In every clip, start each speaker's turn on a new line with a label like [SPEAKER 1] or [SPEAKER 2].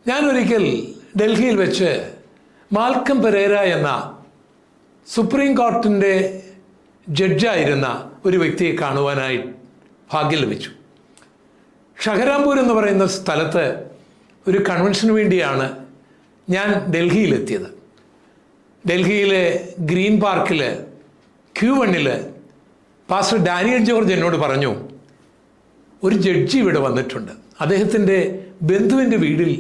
[SPEAKER 1] ഞാനൊരിക്കൽ ഡൽഹിയിൽ വെച്ച് Malcolm Pereira എന്ന സുപ്രീം കോടതിൻ്റെ ജഡ്ജായിരുന്ന ഒരു വ്യക്തിയെ കാണുവാനായി ഭാഗ്യം ലഭിച്ചു. ഷഹരാംപൂർ എന്ന് പറയുന്ന സ്ഥലത്ത് ഒരു കൺവെൻഷന് വേണ്ടിയാണ് ഞാൻ ഡൽഹിയിലെത്തിയത്. ഡൽഹിയിലെ ഗ്രീൻ പാർക്കിൽ Q1 പാസ്റ്റർ ഡാനിയൽ ജോർജ് എന്നോട് പറഞ്ഞു, ഒരു ജഡ്ജി ഇവിടെ വന്നിട്ടുണ്ട്, അദ്ദേഹത്തിൻ്റെ ബന്ധുവിൻ്റെ വീട്ടിൽ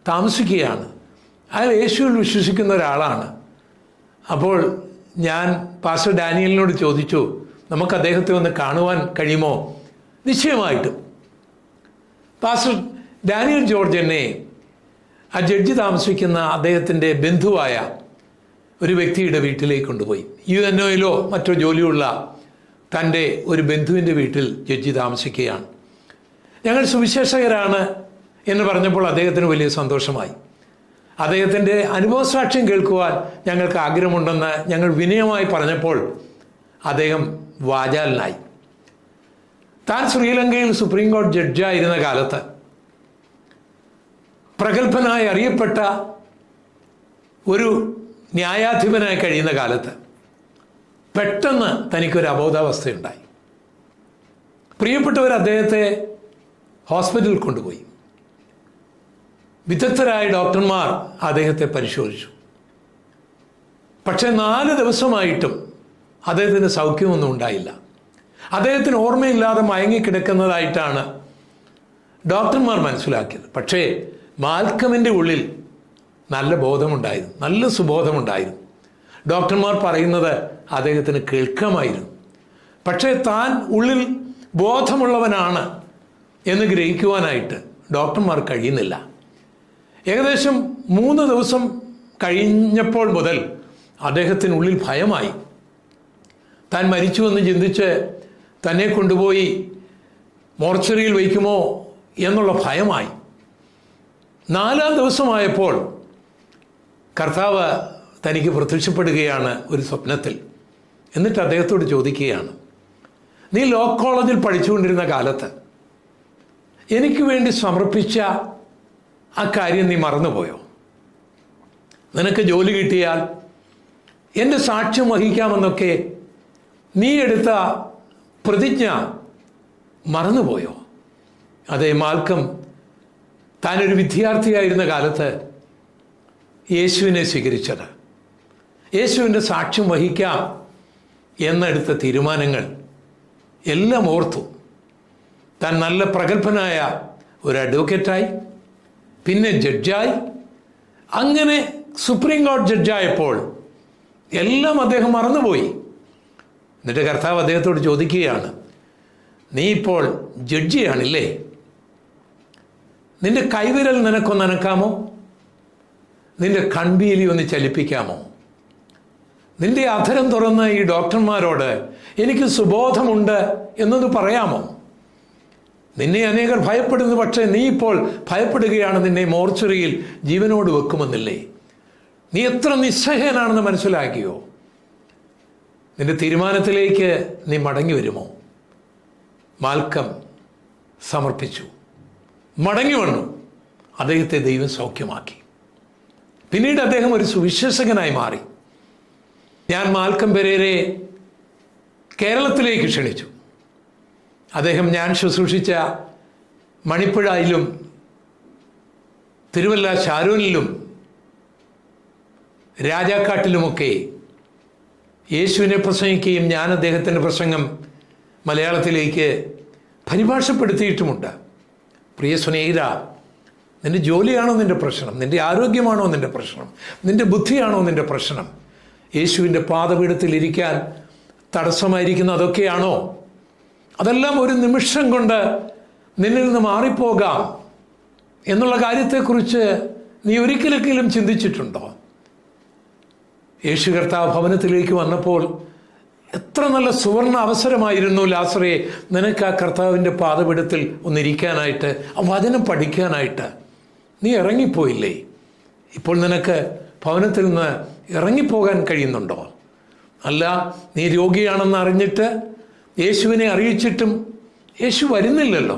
[SPEAKER 1] താമസിക്കുകയാണ്, അയാൾ യേശുവിൽ വിശ്വസിക്കുന്ന ഒരാളാണ്. അപ്പോൾ ഞാൻ പാസ്റ്റർ ഡാനിയലിനോട് ചോദിച്ചു, നമുക്ക് അദ്ദേഹത്തെ ഒന്ന് കാണുവാൻ കഴിയുമോ? നിശ്ചയമായിട്ടും. പാസ്റ്റർ ഡാനിയൽ ജോർജ് എന്നെ ആ ജഡ്ജി താമസിക്കുന്ന അദ്ദേഹത്തിൻ്റെ ബന്ധുവായ ഒരു വ്യക്തിയുടെ വീട്ടിലേക്ക് കൊണ്ടുപോയി. UNOയിലോ മറ്റോ ജോലിയുള്ള തൻ്റെ ഒരു ബന്ധുവിൻ്റെ വീട്ടിൽ ജഡ്ജി താമസിക്കുകയാണ്. ഞങ്ങൾ സുവിശേഷകരാണ് എന്ന് പറഞ്ഞപ്പോൾ അദ്ദേഹത്തിന് വലിയ സന്തോഷമായി. അദ്ദേഹത്തിൻ്റെ അനുഭവസാക്ഷ്യം കേൾക്കുവാൻ ഞങ്ങൾക്ക് ആഗ്രഹമുണ്ടെന്ന് ഞങ്ങൾ വിനയമായി പറഞ്ഞപ്പോൾ അദ്ദേഹം വാചാലനായി. താൻ ശ്രീലങ്കയിൽ സുപ്രീം കോടതി ജഡ്ജായിരുന്ന കാലത്ത്, പ്രഗത്ഭനായി അറിയപ്പെട്ട ഒരു ന്യായാധിപനായി കഴിയുന്ന കാലത്ത് പെട്ടെന്ന് തനിക്കൊരു അബോധാവസ്ഥയുണ്ടായി. പ്രിയപ്പെട്ടവർ അദ്ദേഹത്തെ ഹോസ്പിറ്റലിൽ കൊണ്ടുപോയി. വിദഗ്ധരായ ഡോക്ടർമാർ അദ്ദേഹത്തെ പരിശോധിച്ചു. പക്ഷേ 4 ദിവസമായിട്ടും അദ്ദേഹത്തിന് സൗഖ്യമൊന്നും ഉണ്ടായില്ല. അദ്ദേഹത്തിന് ഓർമ്മയില്ലാതെ മയങ്ങിക്കിടക്കുന്നതായിട്ടാണ് ഡോക്ടർമാർ മനസ്സിലാക്കിയത്. പക്ഷേ മാൽക്കമിൻ്റെ ഉള്ളിൽ നല്ല ബോധമുണ്ടായിരുന്നു, നല്ല സുബോധമുണ്ടായിരുന്നു. ഡോക്ടർമാർ പറയുന്നത് അദ്ദേഹത്തിന് കേൾക്കാമായിരുന്നു. പക്ഷേ താൻ ഉള്ളിൽ ബോധമുള്ളവനാണ് എന്ന് ഗ്രഹിക്കുവാനായിട്ട് ഡോക്ടർമാർ കഴിയുന്നില്ല. ഏകദേശം 3 ദിവസം കഴിഞ്ഞപ്പോൾ മുതൽ അദ്ദേഹത്തിനുള്ളിൽ ഭയമായി. താൻ മരിച്ചുവെന്ന് ചിന്തിച്ച് തന്നെ കൊണ്ടുപോയി മോർച്ചറിയിൽ വയ്ക്കുമോ എന്നുള്ള ഭയമായി. 4-ാം ദിവസമായപ്പോൾ കർത്താവ് തനിക്ക് പ്രത്യക്ഷപ്പെടുകയാണ് ഒരു സ്വപ്നത്തിൽ. എന്നിട്ട് അദ്ദേഹത്തോട് ചോദിക്കുകയാണ്, നീ ലോ കോളേജിൽ പഠിച്ചുകൊണ്ടിരുന്ന കാലത്ത് എനിക്ക് വേണ്ടി സമർപ്പിച്ച ആ കാര്യം നീ മറന്നുപോയോ? നിനക്ക് ജോലി കിട്ടിയാൽ എൻ്റെ സാക്ഷ്യം വഹിക്കാമെന്നൊക്കെ നീ എടുത്ത പ്രതിജ്ഞ മറന്നുപോയോ? അതെ, മാൽക്കം താനൊരു വിദ്യാർത്ഥിയായിരുന്ന കാലത്ത് യേശുവിനെ സ്വീകരിച്ചത്, യേശുവിൻ്റെ സാക്ഷ്യം വഹിക്കാം എന്നെടുത്ത തീരുമാനങ്ങൾ എല്ലാം ഓർത്തു. താൻ നല്ല പ്രഗത്ഭനായ ഒരു അഡ്വക്കേറ്റായി, പിന്നെ ജഡ്ജായി, അങ്ങനെ സുപ്രീം കോടതി ജഡ്ജായപ്പോൾ എല്ലാം അദ്ദേഹം മറന്നുപോയി. എന്നിട്ട് കർത്താവ് അദ്ദേഹത്തോട് ചോദിക്കുകയാണ്, നീ ഇപ്പോൾ ജഡ്ജിയാണില്ലേ? നിന്റെ കൈവിരൽ നിനക്കൊന്ന് അനക്കാമോ? നിന്റെ കൺപീലി ഒന്ന് ചലിപ്പിക്കാമോ? നിന്റെ അധരം തുറന്ന് ഈ ഡോക്ടർമാരോട് എനിക്ക് സുബോധമുണ്ട് എന്നൊന്ന് പറയാമോ? നിന്നെ അനേകർ ഭയപ്പെടുന്നു, പക്ഷേ നീ ഇപ്പോൾ ഭയപ്പെടുകയാണ്, നിന്നെ മോർച്ചറിയിൽ ജീവനോട് വെക്കുമെന്നില്ലേ? നീ എത്ര നിസ്സഹനാണെന്ന് മനസ്സിലാക്കിയോ? നിന്റെ തീരുമാനത്തിലേക്ക് നീ മടങ്ങി വരുമോ? മാൽക്കം സമർപ്പിച്ചു, മടങ്ങി വന്നു. അദ്ദേഹത്തെ ദൈവം സൗഖ്യമാക്കി. പിന്നീട് അദ്ദേഹം ഒരു സുവിശേഷകനായി മാറി. ഞാൻ മാൽക്കം പെരേരയെ കേരളത്തിലേക്ക് ക്ഷണിച്ചു. അദ്ദേഹം ഞാൻ ശുശ്രൂഷിച്ച മണിപ്പുഴയിലും തിരുവല്ല ശാരോനിലും രാജാക്കാട്ടിലുമൊക്കെ യേശുവിനെ പ്രസംഗിക്കുകയും ഞാൻ അദ്ദേഹത്തിൻ്റെ പ്രസംഗം മലയാളത്തിലേക്ക് പരിഭാഷപ്പെടുത്തിയിട്ടുമുണ്ട്. പ്രിയ സ്നേഹിത, നിൻ്റെ ജോലിയാണോ നിൻ്റെ പ്രശ്നം? നിൻ്റെ ആരോഗ്യമാണോ നിൻ്റെ പ്രശ്നം? നിൻ്റെ ബുദ്ധിയാണോ നിൻ്റെ പ്രശ്നം? യേശുവിൻ്റെ പാദപീഠത്തിൽ ഇരിക്കാൻ തടസ്സമായിരിക്കുന്ന അതൊക്കെയാണോ? അതെല്ലാം ഒരു നിമിഷം കൊണ്ട് നിന്നിൽ നിന്ന് മാറിപ്പോകാം എന്നുള്ള കാര്യത്തെക്കുറിച്ച് നീ ഒരിക്കലെങ്കിലും ചിന്തിച്ചിട്ടുണ്ടോ? യേശു കർത്താവ് ഭവനത്തിലേക്ക് വന്നപ്പോൾ എത്ര നല്ല സുവർണ അവസരമായിരുന്നു ലാസറേ, നിനക്ക് ആ കർത്താവിൻ്റെ പാദപീഠത്തിൽ ഒന്നിരിക്കാനായിട്ട്, ആ വചനം പഠിക്കാനായിട്ട്. നീ ഇറങ്ങിപ്പോയില്ലേ? ഇപ്പോൾ നിനക്ക് ഭവനത്തിൽ നിന്ന് ഇറങ്ങിപ്പോകാൻ കഴിയുന്നുണ്ടോ? അല്ല, നീ രോഗിയാണെന്ന് അറിഞ്ഞിട്ട് യേശുവിനെ അറിയിച്ചിട്ടും യേശു വരുന്നില്ലല്ലോ.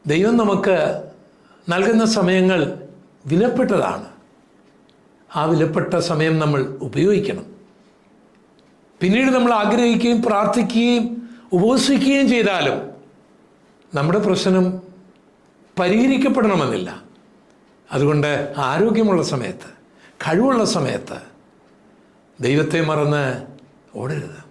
[SPEAKER 1] ദൈവം നമുക്ക് നൽകുന്ന സമയങ്ങൾ വിലപ്പെട്ടതാണ്. ആ വിലപ്പെട്ട സമയം നമ്മൾ ഉപയോഗിക്കണം. പിന്നീട് നമ്മൾ ആഗ്രഹിക്കുകയും പ്രാർത്ഥിക്കുകയും ഉപവസിക്കുകയും ചെയ്താലും നമ്മുടെ പ്രശ്നം പരിഹരിക്കപ്പെടണമെന്നില്ല. അതുകൊണ്ട് ആരോഗ്യമുള്ള സമയത്ത്, കഴിവുള്ള സമയത്ത് ദൈവത്തെ മറന്ന് ഓടരുത്.